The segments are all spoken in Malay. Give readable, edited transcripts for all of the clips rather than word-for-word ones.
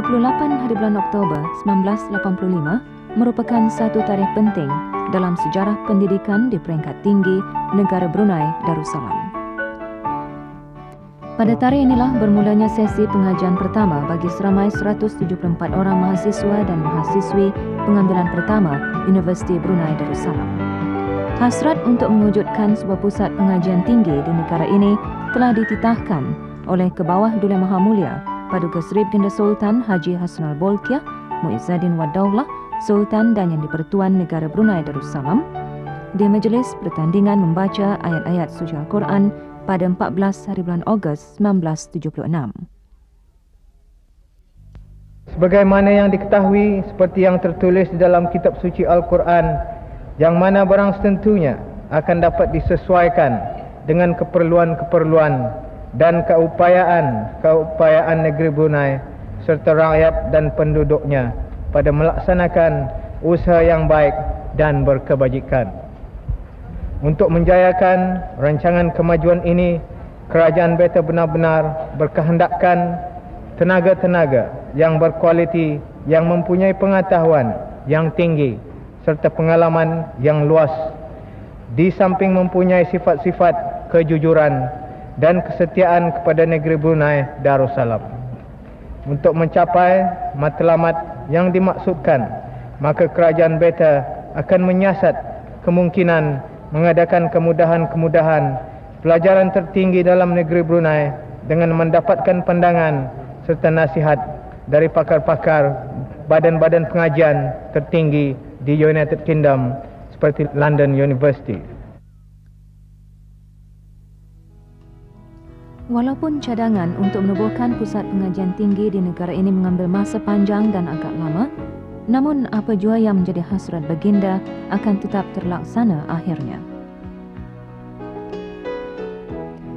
28 hari bulan Oktober 1985 merupakan satu tarikh penting dalam sejarah pendidikan di peringkat tinggi negara Brunei Darussalam. Pada tarikh inilah bermulanya sesi pengajian pertama bagi seramai 174 orang mahasiswa dan mahasiswi pengambilan pertama Universiti Brunei Darussalam. Hasrat untuk mewujudkan sebuah pusat pengajian tinggi di negara ini telah dititahkan oleh Kebawah Duli Maha Mulia Paduka Seri Baginda Sultan Haji Hassanal Bolkiah Muizzaddin Wad-Daulah Sultan dan Yang di-Pertuan Negara Brunei Darussalam di majlis pertandingan membaca ayat-ayat suci Al-Quran pada 14 hari bulan Ogos 1976. Sebagaimana yang diketahui seperti yang tertulis di dalam kitab suci Al-Quran, yang mana barang setentunya akan dapat disesuaikan dengan keperluan-keperluan dan keupayaan negeri Brunei serta rakyat dan penduduknya pada melaksanakan usaha yang baik dan berkebajikan. Untuk menjayakan rancangan kemajuan ini, Kerajaan Beta benar-benar berkehendakkan tenaga-tenaga yang berkualiti, yang mempunyai pengetahuan yang tinggi serta pengalaman yang luas, di samping mempunyai sifat-sifat kejujuran dan kesetiaan kepada negeri Brunei Darussalam. Untuk mencapai matlamat yang dimaksudkan, maka Kerajaan Beta akan menyiasat kemungkinan mengadakan kemudahan-kemudahan pelajaran tertinggi dalam negeri Brunei dengan mendapatkan pandangan serta nasihat dari pakar-pakar badan-badan pengajian tertinggi di United Kingdom seperti London University. Walaupun cadangan untuk menubuhkan pusat pengajian tinggi di negara ini mengambil masa panjang dan agak lama, namun apa jua yang menjadi hasrat baginda akan tetap terlaksana akhirnya.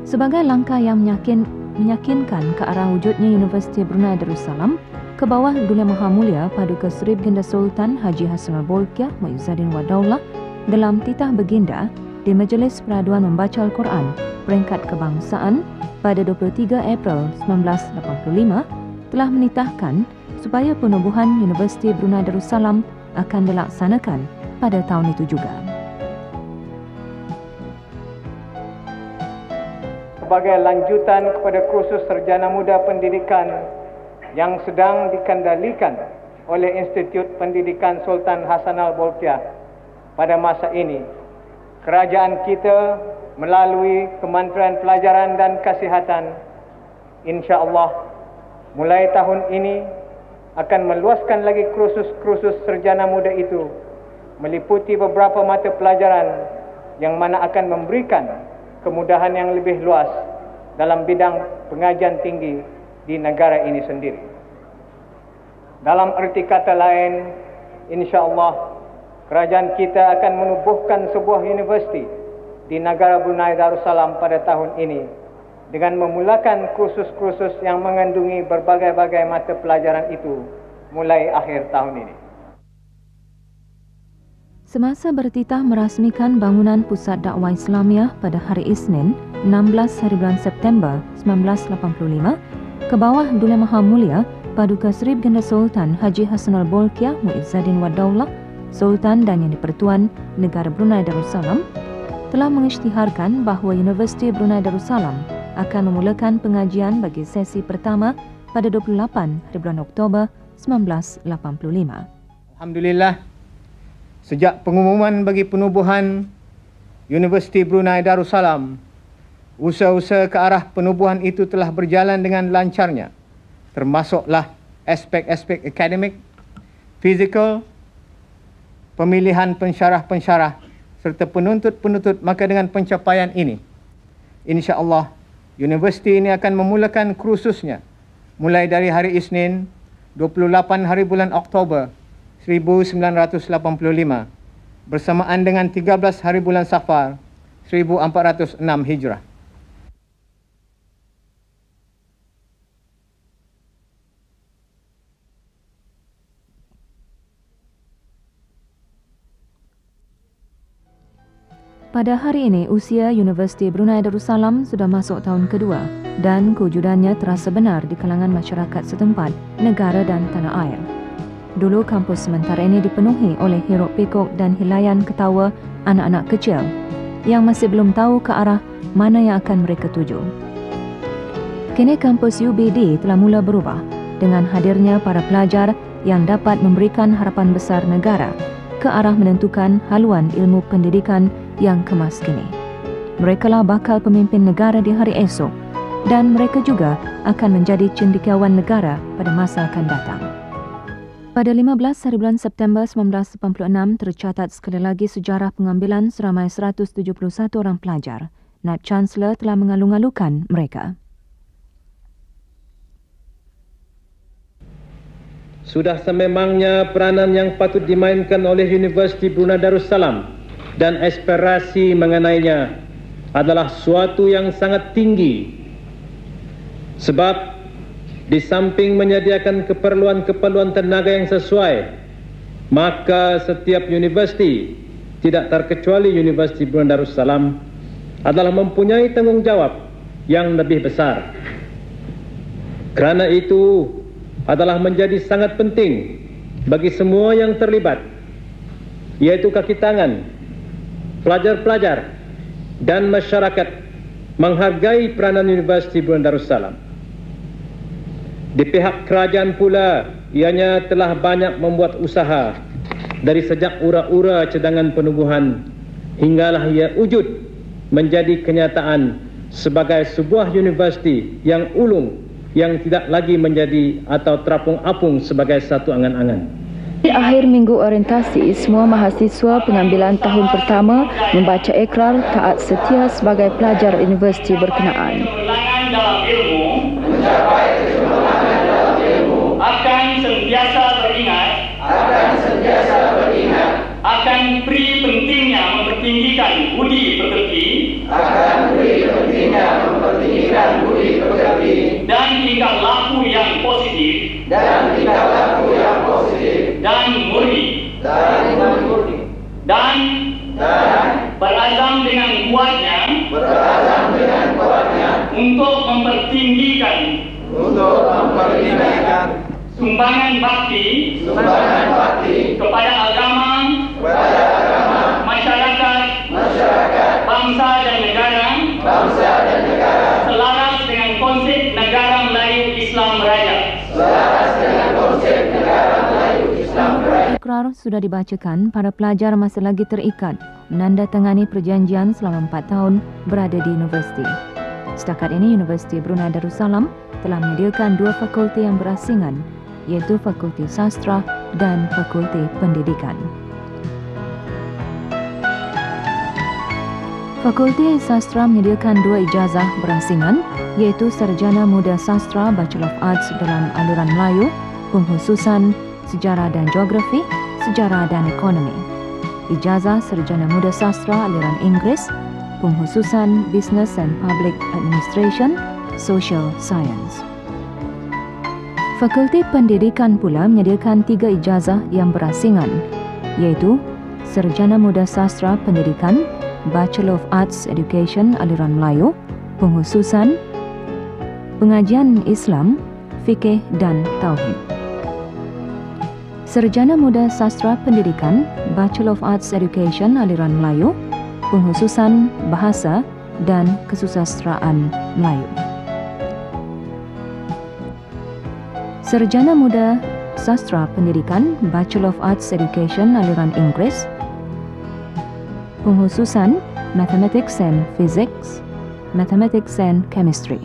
Sebagai langkah yang meyakinkan ke arah wujudnya Universiti Brunei Darussalam, Kebawah Duli Maha Mulia Paduka Seri Baginda Sultan Haji Hassanal Bolkiah Muizzaddin Wad-Daulah dalam titah baginda di Majlis Peraduan Membaca Al-Quran peringkat kebangsaan pada 23 April 1985 telah menitahkan supaya penubuhan Universiti Brunei Darussalam akan dilaksanakan pada tahun itu juga. Sebagai lanjutan kepada kursus Sarjana Muda Pendidikan yang sedang dikendalikan oleh Institut Pendidikan Sultan Hassanal Bolkiah pada masa ini, kerajaan kita melalui Kementerian Pelajaran dan Kesihatan insya-Allah mulai tahun ini akan meluaskan lagi kursus sarjana muda itu meliputi beberapa mata pelajaran yang mana akan memberikan kemudahan yang lebih luas dalam bidang pengajian tinggi di negara ini sendiri. Dalam erti kata lain, insya-Allah kerajaan kita akan menubuhkan sebuah universiti di negara Brunei Darussalam pada tahun ini dengan memulakan kursus-kursus yang mengandungi berbagai-bagai mata pelajaran itu mulai akhir tahun ini. Semasa bertitah merasmikan bangunan Pusat Dakwah Islamiah pada hari Isnin, 16 hari bulan September 1985, Kebawah Duli Maha Mulia Paduka Seri Baginda Sultan Haji Hassanal Bolkiah Muizzaddin Wad-Daulah Sultan dan Yang di-Pertuan Negara Brunei Darussalam telah mengisytiharkan bahawa Universiti Brunei Darussalam akan memulakan pengajian bagi sesi pertama pada 28 hari bulan Oktober 1985. Alhamdulillah, sejak pengumuman bagi penubuhan Universiti Brunei Darussalam, usaha-usaha ke arah penubuhan itu telah berjalan dengan lancarnya, termasuklah aspek-aspek akademik, fizikal, pemilihan pensyarah-pensyarah serta penuntut-penuntut. Maka dengan pencapaian ini, insya-Allah universiti ini akan memulakan kursusnya mulai dari hari Isnin 28 hari bulan Oktober 1985 bersamaan dengan 13 hari bulan Safar 1406 Hijrah. Pada hari ini, usia Universiti Brunei Darussalam sudah masuk tahun kedua dan kewujudannya terasa benar di kalangan masyarakat setempat, negara dan tanah air. Dulu kampus sementara ini dipenuhi oleh hiruk pikuk dan hilaian ketawa anak-anak kecil yang masih belum tahu ke arah mana yang akan mereka tuju. Kini kampus UBD telah mula berubah dengan hadirnya para pelajar yang dapat memberikan harapan besar negara ke arah menentukan haluan ilmu pendidikan yang kemas kini. Merekalah bakal pemimpin negara di hari esok dan mereka juga akan menjadi cendekiawan negara pada masa akan datang. Pada 15 hari bulan September 1986 tercatat sekali lagi sejarah pengambilan seramai 171 orang pelajar. Naib Chancellor telah mengalu-alukan mereka. Sudah sememangnya peranan yang patut dimainkan oleh Universiti Brunei Darussalam dan aspirasi mengenainya adalah suatu yang sangat tinggi. Sebab di samping menyediakan keperluan-keperluan tenaga yang sesuai, maka setiap universiti, tidak terkecuali Universiti Brunei Darussalam, adalah mempunyai tanggungjawab yang lebih besar. Kerana itu adalah menjadi sangat penting bagi semua yang terlibat, yaitu kaki tangan, pelajar-pelajar dan masyarakat, menghargai peranan Universiti Brunei Darussalam. Di pihak kerajaan pula, ianya telah banyak membuat usaha dari sejak ura-ura cadangan penumbuhan hinggalah ia wujud menjadi kenyataan sebagai sebuah universiti yang ulung, yang tidak lagi menjadi atau terapung-apung sebagai satu angan-angan. Di akhir minggu orientasi, semua mahasiswa pengambilan tahun pertama membaca ikrar taat setia sebagai pelajar universiti berkenaan. Akan sentiasa beringat akan beri pentingnya mempertinggikan budi pekerti dan tingkah laku yang positif dan murni dan berazam dengan kuatnya untuk mempertinggikan sumbangan bakti kepada agama, masyarakat, bangsa dan negara, selaras dengan konsep negara Melayu Islam Raya. Ikrar sudah dibacakan, para pelajar masih lagi terikat menandatangani perjanjian selama 4 tahun berada di universiti. Setakat ini, Universiti Brunei Darussalam telah menyediakan 2 fakulti yang berasingan, iaitu Fakulti Sastra dan Fakulti Pendidikan. Fakulti Sastra menyediakan 2 ijazah berasingan, iaitu Sarjana Muda Sastra Bachelor of Arts dalam aliran Melayu, pengkhususan Sejarah dan Geografi, Sejarah dan Ekonomi. Ijazah Sarjana Muda Sastra aliran Inggeris, pengkhususan Business and Public Administration, Social Science. Fakulti Pendidikan pula menyediakan 3 ijazah yang berasingan, iaitu Sarjana Muda Sastra Pendidikan, Bachelor of Arts Education aliran Melayu, pengkhususan Pengajian Islam, Fikih dan Tauhid. Sarjana Muda Sastra Pendidikan, Bachelor of Arts Education aliran Melayu, pengkhususan Bahasa dan Kesusastraan Melayu. Sarjana Muda Sastra Pendidikan, Bachelor of Arts Education aliran Inggeris, pengkhususan Mathematics and Physics, Mathematics and Chemistry.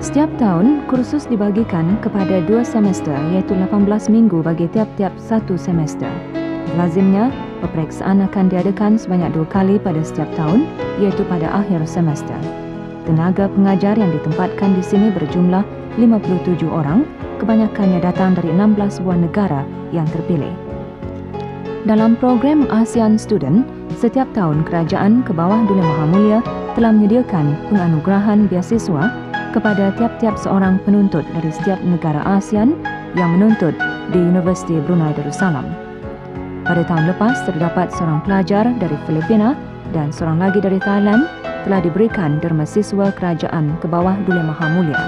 Setiap tahun, kursus dibagikan kepada 2 semester, iaitu 18 minggu bagi tiap-tiap 1 semester. Lazimnya, peperiksaan akan diadakan sebanyak 2 kali pada setiap tahun, iaitu pada akhir semester. Tenaga pengajar yang ditempatkan di sini berjumlah 57 orang, kebanyakannya datang dari 16 buah negara yang terpilih. Dalam program ASEAN Student, setiap tahun kerajaan ke bawah Duli Maha Mulia telah menyediakan penganugerahan beasiswa kepada tiap-tiap seorang penuntut dari setiap negara ASEAN yang menuntut di Universiti Brunei Darussalam. Pada tahun lepas, terdapat seorang pelajar dari Filipina dan seorang lagi dari Thailand telah diberikan derma siswa kerajaan ke bawah Duli Maha Mulia.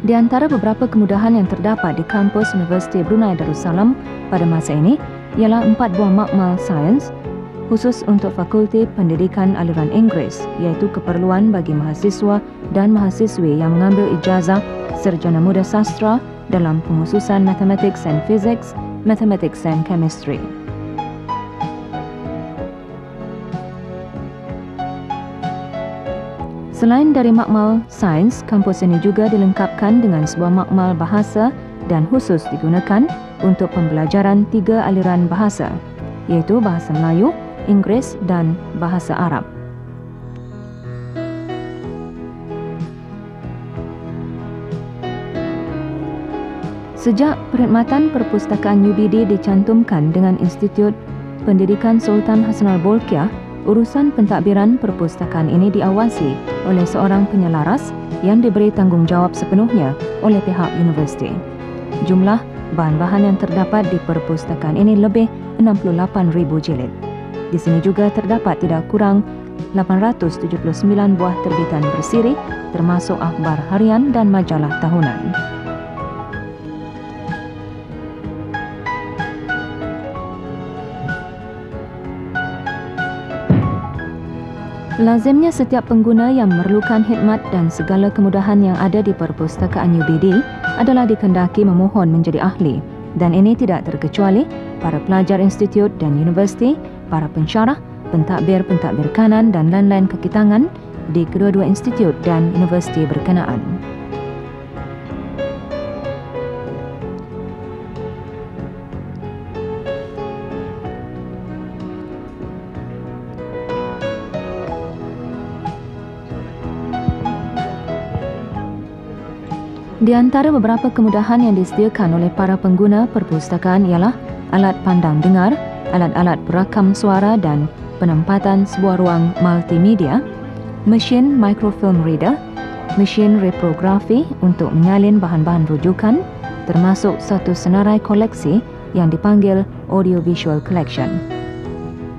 Di antara beberapa kemudahan yang terdapat di kampus Universiti Brunei Darussalam pada masa ini ialah 4 buah makmal sains khusus untuk Fakulti Pendidikan Aliran Inggeris, iaitu keperluan bagi mahasiswa dan mahasiswi yang mengambil ijazah Sarjana Muda Sastra dalam pengususan Mathematics and Physics, Mathematics and Chemistry. Selain dari makmal sains, kampus ini juga dilengkapkan dengan sebuah makmal bahasa dan khusus digunakan untuk pembelajaran 3 aliran bahasa, iaitu Bahasa Melayu, Inggeris dan Bahasa Arab. Sejak perkhidmatan perpustakaan UBD dicantumkan dengan Institut Pendidikan Sultan Hassanal Bolkiah, urusan pentadbiran perpustakaan ini diawasi oleh seorang penyelaras yang diberi tanggungjawab sepenuhnya oleh pihak universiti. Jumlah bahan-bahan yang terdapat di perpustakaan ini lebih 68,000 jilid. Di sini juga terdapat tidak kurang 879 buah terbitan bersiri, termasuk akhbar harian dan majalah tahunan. Lazimnya setiap pengguna yang memerlukan khidmat dan segala kemudahan yang ada di perpustakaan UBD adalah dikendaki memohon menjadi ahli, dan ini tidak terkecuali para pelajar institut dan universiti, para pensyarah, pentadbir-pentadbir kanan dan lain-lain kaki tangan di kedua-dua institut dan universiti berkenaan. Di antara beberapa kemudahan yang disediakan oleh para pengguna perpustakaan ialah alat pandang dengar, alat-alat perakam suara dan penempatan sebuah ruang multimedia, mesin microfilm reader, mesin reprografi untuk menyalin bahan-bahan rujukan, termasuk satu senarai koleksi yang dipanggil Audio-Visual Collection.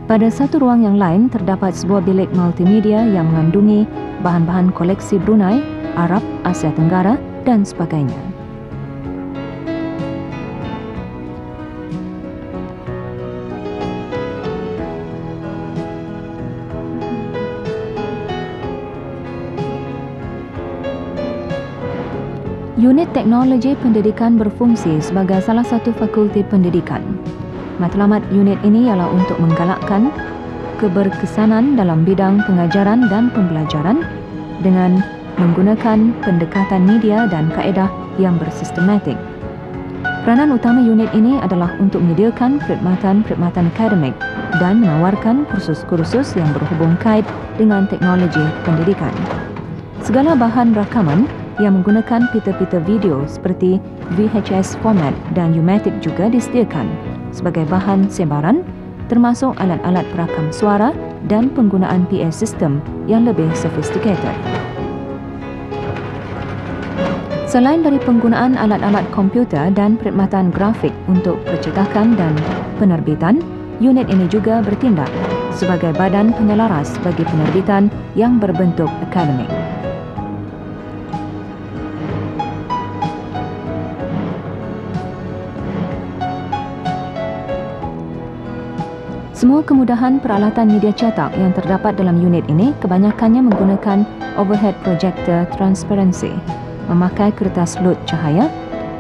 Pada satu ruang yang lain terdapat sebuah bilik multimedia yang mengandungi bahan-bahan koleksi Brunei, Arab, Asia Tenggara dan sebagainya. Unit Teknologi Pendidikan berfungsi sebagai salah satu fakulti pendidikan. Matlamat unit ini ialah untuk menggalakkan keberkesanan dalam bidang pengajaran dan pembelajaran dengan menggunakan pendekatan media dan kaedah yang bersistematik. Peranan utama unit ini adalah untuk menyediakan perkhidmatan akademik dan menawarkan kursus-kursus yang berhubung kait dengan teknologi pendidikan. Segala bahan rakaman yang menggunakan pita-pita video seperti VHS format dan U-matic juga disediakan sebagai bahan sebaran, termasuk alat-alat perakam suara dan penggunaan PA system yang lebih sophisticated. Selain dari penggunaan alat-alat komputer dan perkhidmatan grafik untuk percetakan dan penerbitan, unit ini juga bertindak sebagai badan penyelaras bagi penerbitan yang berbentuk akademik. Semua kemudahan peralatan media cetak yang terdapat dalam unit ini kebanyakannya menggunakan overhead projector transparansi, memakai kertas lut cahaya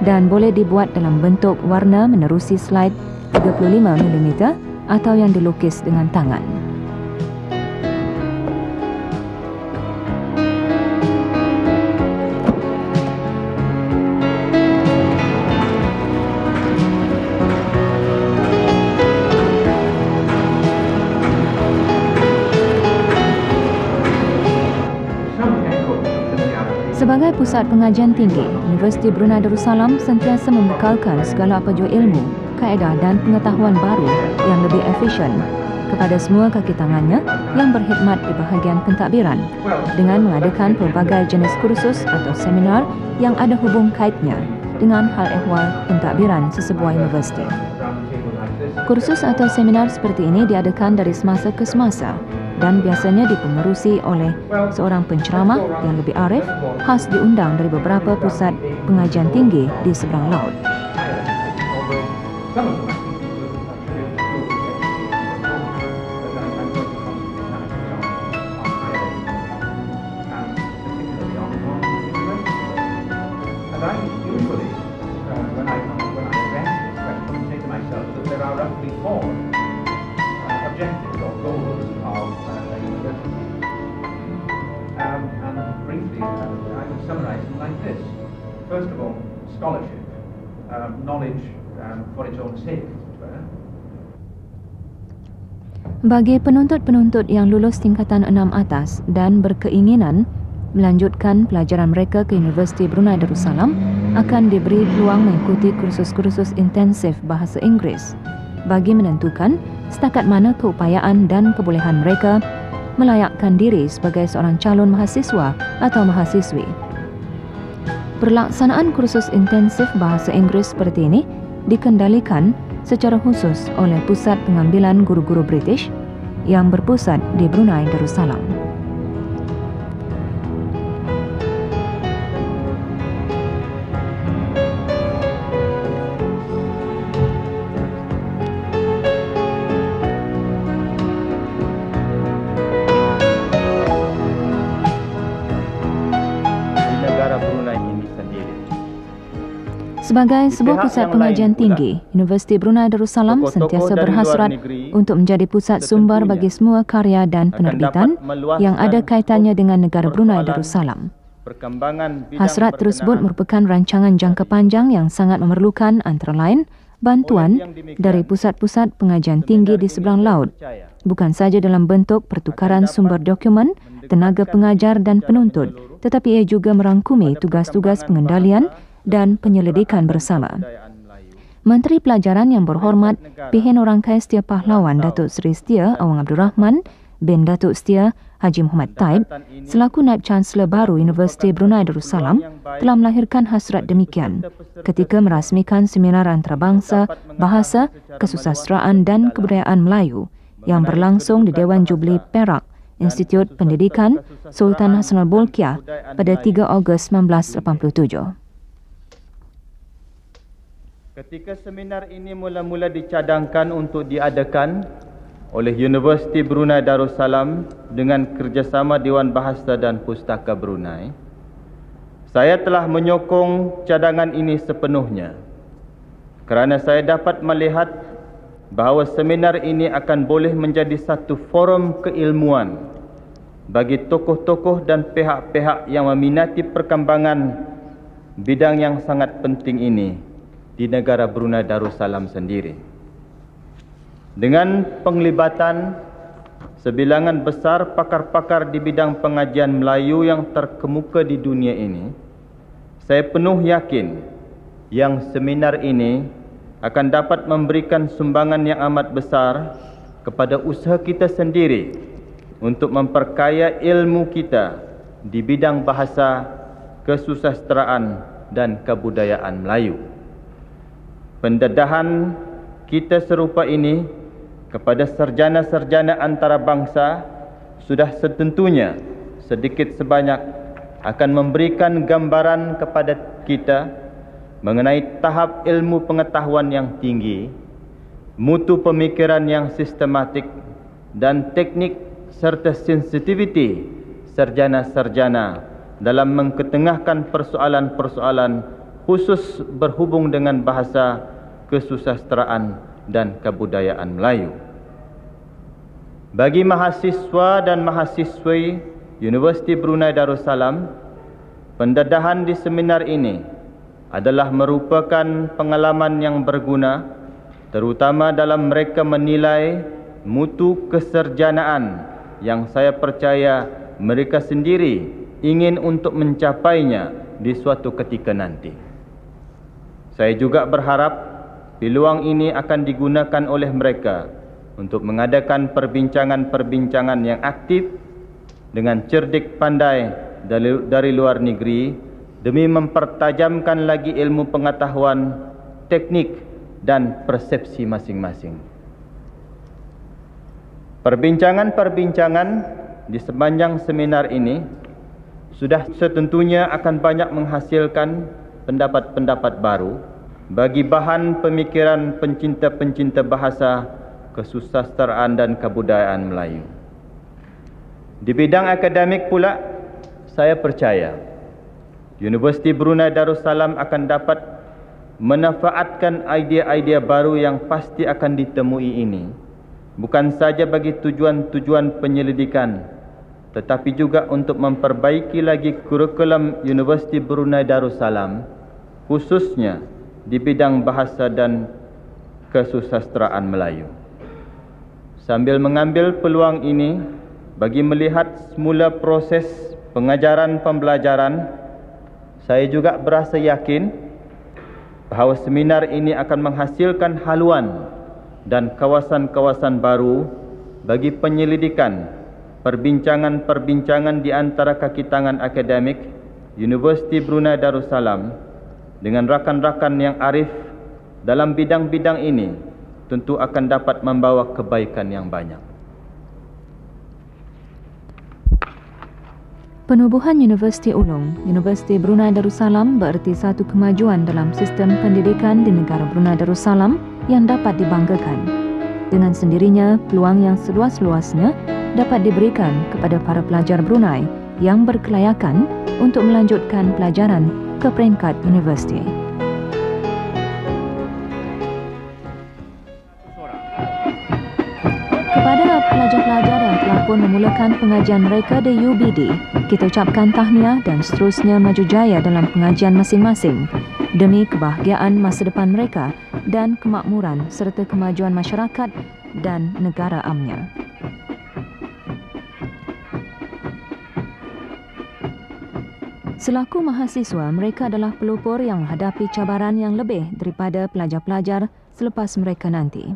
dan boleh dibuat dalam bentuk warna menerusi slide 35mm atau yang dilukis dengan tangan. Sebagai pusat pengajian tinggi, Universiti Brunei Darussalam sentiasa membekalkan segala apa jua ilmu, kaedah dan pengetahuan baru yang lebih efisien kepada semua kaki tangannya yang berkhidmat di bahagian pentadbiran dengan mengadakan pelbagai jenis kursus atau seminar yang ada hubung kaitnya dengan hal ehwal pentadbiran sesebuah universiti. Kursus atau seminar seperti ini diadakan dari semasa ke semasa dan biasanya dipengerusi oleh seorang penceramah yang lebih arif, khas diundang dari beberapa pusat pengajian tinggi di seberang laut. First of all, scholarship, knowledge for its own sake. Bagi penuntut-penuntut yang lulus tingkatan 6 atas dan berkeinginan melanjutkan pelajaran mereka ke Universiti Brunei Darussalam, akan diberi peluang mengikuti kursus-kursus intensif bahasa Inggeris bagi menentukan setakat mana keupayaan dan kebolehan mereka melayakkan diri sebagai seorang calon mahasiswa atau mahasiswi. Pelaksanaan kursus intensif bahasa Inggeris seperti ini dikendalikan secara khusus oleh Pusat Pengambilan Guru-Guru British yang berpusat di Brunei Darussalam. Sebagai sebuah pusat pengajian tinggi, Universiti Brunei Darussalam sentiasa berhasrat untuk menjadi pusat sumber bagi semua karya dan penerbitan yang ada kaitannya dengan negara Brunei Darussalam. Hasrat tersebut merupakan rancangan jangka panjang yang sangat memerlukan antara lain bantuan dari pusat-pusat pengajian tinggi di seberang laut, bukan saja dalam bentuk pertukaran sumber dokumen, tenaga pengajar dan penuntut, tetapi ia juga merangkumi tugas-tugas pengendalian dan penyelidikan bersama. Menteri Pelajaran yang berhormat Pihin Orangkai Setia Pahlawan Datuk Seri Setia Awang Abdul Rahman bin Datuk Setia Haji Muhammad Taib selaku Naib Chancellor baru Universiti Brunei Darussalam telah melahirkan hasrat demikian ketika merasmikan seminar antarabangsa Bahasa, Kesusasteraan dan Kebudayaan Melayu yang berlangsung di Dewan Jubli Perak, Institut Pendidikan Sultan Hassanal Bolkiah pada 3 Ogos 1987. Ketika seminar ini mula-mula dicadangkan untuk diadakan oleh Universiti Brunei Darussalam dengan kerjasama Dewan Bahasa dan Pustaka Brunei, saya telah menyokong cadangan ini sepenuhnya kerana saya dapat melihat bahawa seminar ini akan boleh menjadi satu forum keilmuan bagi tokoh-tokoh dan pihak-pihak yang meminati perkembangan bidang yang sangat penting ini di negara Brunei Darussalam sendiri. Dengan penglibatan sebilangan besar pakar-pakar di bidang pengajian Melayu yang terkemuka di dunia ini, saya penuh yakin yang seminar ini akan dapat memberikan sumbangan yang amat besar kepada usaha kita sendiri untuk memperkaya ilmu kita di bidang bahasa, kesusasteraan dan kebudayaan Melayu. Pendedahan kita serupa ini kepada sarjana-sarjana antarabangsa sudah setentunya sedikit sebanyak akan memberikan gambaran kepada kita mengenai tahap ilmu pengetahuan yang tinggi, mutu pemikiran yang sistematik dan teknik serta sensitiviti sarjana-sarjana dalam mengketengahkan persoalan-persoalan khusus berhubung dengan bahasa, kesusasteraan dan kebudayaan Melayu. Bagi mahasiswa dan mahasiswi Universiti Brunei Darussalam, pendedahan di seminar ini adalah merupakan pengalaman yang berguna, terutama dalam mereka menilai mutu keserjanaan yang saya percaya mereka sendiri ingin untuk mencapainya di suatu ketika nanti. Saya juga berharap peluang ini akan digunakan oleh mereka untuk mengadakan perbincangan-perbincangan yang aktif dengan cerdik pandai dari luar negeri demi mempertajamkan lagi ilmu pengetahuan, teknik dan persepsi masing-masing. Perbincangan-perbincangan di sepanjang seminar ini sudah setentunya akan banyak menghasilkan pendapat-pendapat baru bagi bahan pemikiran pencinta-pencinta bahasa, kesusasteraan dan kebudayaan Melayu. Di bidang akademik pula, saya percaya Universiti Brunei Darussalam akan dapat memanfaatkan idea-idea baru yang pasti akan ditemui ini, bukan saja bagi tujuan-tujuan penyelidikan, tetapi juga untuk memperbaiki lagi kurikulum Universiti Brunei Darussalam, khususnya di bidang bahasa dan kesusasteraan Melayu. Sambil mengambil peluang ini bagi melihat semula proses pengajaran pembelajaran, saya juga berasa yakin bahawa seminar ini akan menghasilkan haluan dan kawasan-kawasan baru bagi penyelidikan perbincangan-perbincangan di antara kaki tangan akademik Universiti Brunei Darussalam dengan rakan-rakan yang arif dalam bidang-bidang ini, tentu akan dapat membawa kebaikan yang banyak. Penubuhan Universiti Ulung, Universiti Brunei Darussalam bererti satu kemajuan dalam sistem pendidikan di negara Brunei Darussalam yang dapat dibanggakan. Dengan sendirinya, peluang yang seluas-luasnya dapat diberikan kepada para pelajar Brunei yang berkelayakan untuk melanjutkan pelajaran ke peringkat universiti. Kepada pelajar-pelajar yang telah pun memulakan pengajian mereka di UBD, kita ucapkan tahniah dan seterusnya maju jaya dalam pengajian masing-masing demi kebahagiaan masa depan mereka dan kemakmuran serta kemajuan masyarakat dan negara amnya. Selaku mahasiswa, mereka adalah pelopor yang menghadapi cabaran yang lebih daripada pelajar-pelajar selepas mereka nanti.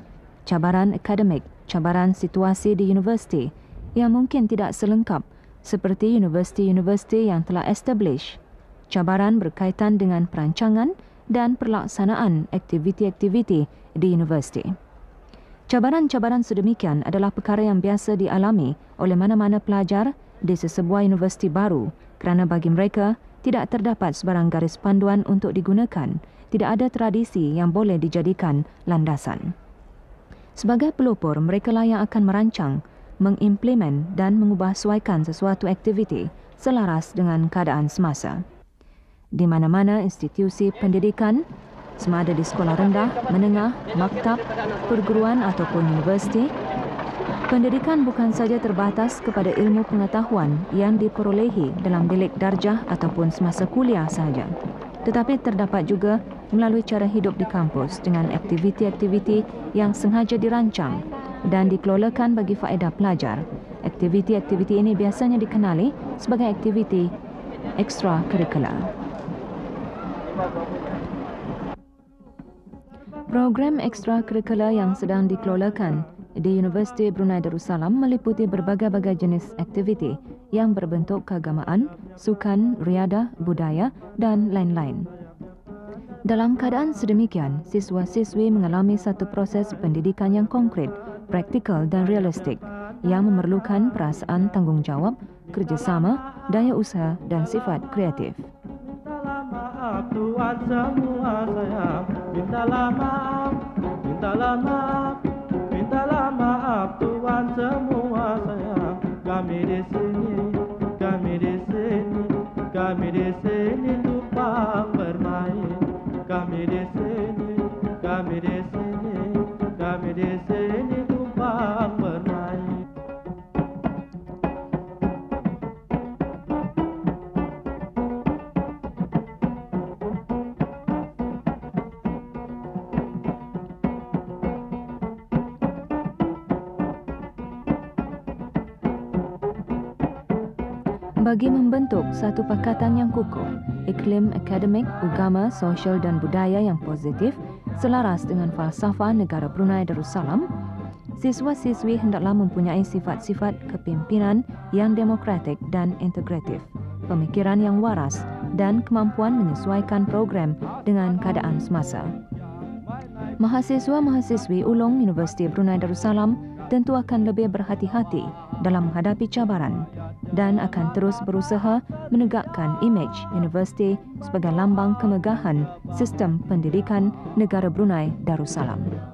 Cabaran akademik, cabaran situasi di universiti yang mungkin tidak selengkap seperti universiti-universiti yang telah establish, cabaran berkaitan dengan perancangan dan pelaksanaan aktiviti-aktiviti di universiti. Cabaran-cabaran sedemikian adalah perkara yang biasa dialami oleh mana-mana pelajar di sesebuah universiti baru kerana bagi mereka tidak terdapat sebarang garis panduan untuk digunakan, tidak ada tradisi yang boleh dijadikan landasan. Sebagai pelopor, mereka lah yang akan merancang, mengimplement dan mengubahsuaikan sesuatu aktiviti selaras dengan keadaan semasa. Di mana-mana institusi pendidikan, sama ada di sekolah rendah, menengah, maktab, perguruan ataupun universiti, pendidikan bukan saja terbatas kepada ilmu pengetahuan yang diperolehi dalam bilik darjah ataupun semasa kuliah sahaja, tetapi terdapat juga melalui cara hidup di kampus dengan aktiviti-aktiviti yang sengaja dirancang dan dikelolakan bagi faedah pelajar. Aktiviti-aktiviti ini biasanya dikenali sebagai aktiviti ekstrakurikular. Program ekstrakurikular yang sedang dikelolakan di Universiti Brunei Darussalam meliputi berbagai-bagai jenis aktiviti yang berbentuk keagamaan, sukan, riadah, budaya dan lain-lain. Dalam keadaan sedemikian, siswa-siswi mengalami satu proses pendidikan yang konkret, praktikal dan realistik yang memerlukan perasaan tanggungjawab, kerjasama, daya usaha dan sifat kreatif. Tuhan semua sayang, mintalah maaf, mintalah maaf, mintalah maaf Tuhan semua sayang. Kami di sini, kami di sini, kami di sini tumpang bermain. Kami di sini, kami di sini, kami di sini tumpang bermain. Bagi membentuk satu pakatan yang kukuh, iklim akademik, agama, sosial dan budaya yang positif selaras dengan falsafah negara Brunei Darussalam, siswa-siswi hendaklah mempunyai sifat-sifat kepimpinan yang demokratik dan integratif, pemikiran yang waras dan kemampuan menyesuaikan program dengan keadaan semasa. Mahasiswa-mahasiswi ulung Universiti Brunei Darussalam tentu akan lebih berhati-hati dalam menghadapi cabaran dan akan terus berusaha menegakkan imej universiti sebagai lambang kemegahan sistem pendidikan negara Brunei Darussalam.